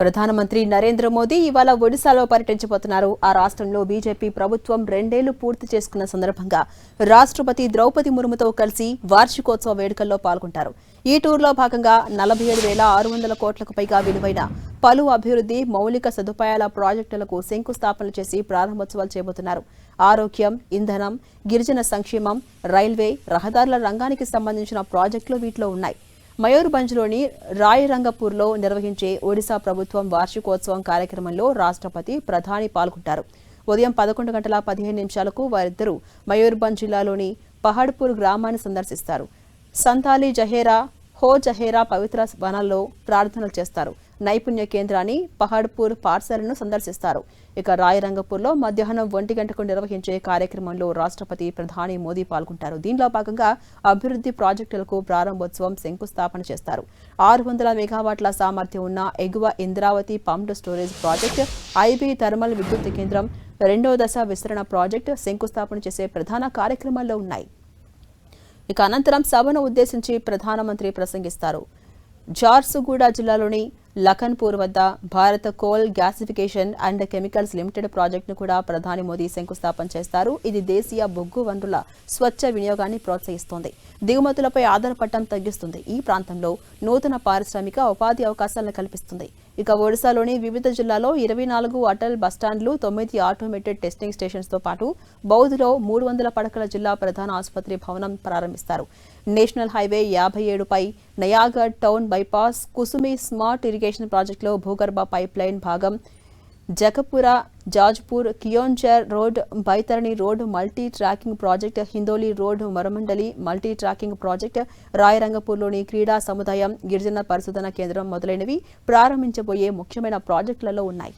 ప్రధానమంత్రి నరేంద్ర మోదీ ఇవాళ ఒడిశాలో పర్యటించబోతున్నారు. ఆ రాష్ట్రంలో బీజేపీ ప్రభుత్వం 2 ఏళ్లు పూర్తి చేసుకున్న సందర్భంగా రాష్ట్రపతి ద్రౌపది ముర్ముతో కలిసి వార్షికోత్సవ వేడుకల్లో పాల్గొంటారు. ఈ టూర్లో భాగంగా 47,600 కోట్లకు పైగా విలువైన పలు అభివృద్ధి మౌలిక సదుపాయాల ప్రాజెక్టులకు శంకుస్థాపనలు చేసి ప్రారంభోత్సవాలు చేయబోతున్నారు. ఆరోగ్యం, ఇంధనం, గిరిజన సంక్షేమం, రైల్వే, రహదారుల రంగానికి సంబంధించిన ప్రాజెక్టులు వీటిలో ఉన్నాయి. మయూర్భంజ్లోని రాయరంగపూర్లో నిర్వహించే ఒడిశా ప్రభుత్వం వార్షికోత్సవం కార్యక్రమంలో రాష్ట్రపతి, ప్రధాని పాల్గొంటారు. ఉదయం 11:15 వారిద్దరూ మయూర్భంజ్ జిల్లాలోని పహాడ్పూర్ గ్రామాన్ని సందర్శిస్తారు. సంతాలి జహేరా, హో జహేరా పవిత్ర వనాల్లో ప్రార్థనలు చేస్తారు. నైపుణ్య కేంద్రాన్ని, పహాడ్పూర్ పాఠశాలను సందర్శిస్తారు. ఇక రాయరంగపూర్లో మధ్యాహ్నం 1 గంటకు నిర్వహించే కార్యక్రమంలో రాష్ట్రపతి, ప్రధాని మోదీ పాల్గొంటారు. దీనిలో భాగంగా అభివృద్ధి ప్రాజెక్టులకు ప్రారంభోత్సవం, శంకుస్థాపన చేస్తారు. 600 మెగావాట్ల సామర్థ్యం ఉన్న ఎగువ Indravati pumped storage project, IB thermal విద్యుత్ కేంద్రం, 2వ దశ విస్తరణ ప్రాజెక్టు శంకుస్థాపన చేసే ప్రధాన కార్యక్రమాల్లో ఉన్నాయి. ఇక అనంతరం సభను ఉద్దేశించి ప్రధానమంత్రి ప్రసంగిస్తారు. జార్సుగూడ జిల్లాలోని లఖన్పూర్ వద్ద Bharat coal gasification and chemicals limited ప్రాజెక్టును కూడా ప్రధాని మోదీ శంకుస్థాపన చేస్తారు. ఇది దేశీయ బొగ్గు వనరుల స్వచ్ఛ వినియోగాన్ని ప్రోత్సహిస్తోంది, దిగుమతులపై ఆధారపడటం తగ్గిస్తుంది. ఈ ప్రాంతంలో నూతన పారిశ్రామిక ఉపాధి అవకాశాలను కల్పిస్తుంది. ఇక ఒడిశాలోని వివిధ జిల్లాల్లో 24 అటల్ బస్టాండ్లు, 9 ఆటోమేటెడ్ టెస్టింగ్ స్టేషన్స్ తో పాటు బౌద్లో 300 పడకల జిల్లా ప్రధాన ఆసుపత్రి భవనం ప్రారంభిస్తారు. నేషనల్ హైవే 57 పై Nayagarh town bypass, Kusumi smart irrigation ప్రాజెక్టులో భూగర్భ పైప్ లైన్ భాగం, Jakapura, Jajpur, Keonjhar road, Baitarani road multi tracking project, Hindol road Maramandali multi tracking project, రాయరంగపూర్లోని క్రీడా సముదాయం, గిరిజన పరిశోధన కేంద్రం మొదలైనవి ప్రారంభించబోయే ముఖ్యమైన ప్రాజెక్టులలో ఉన్నాయి.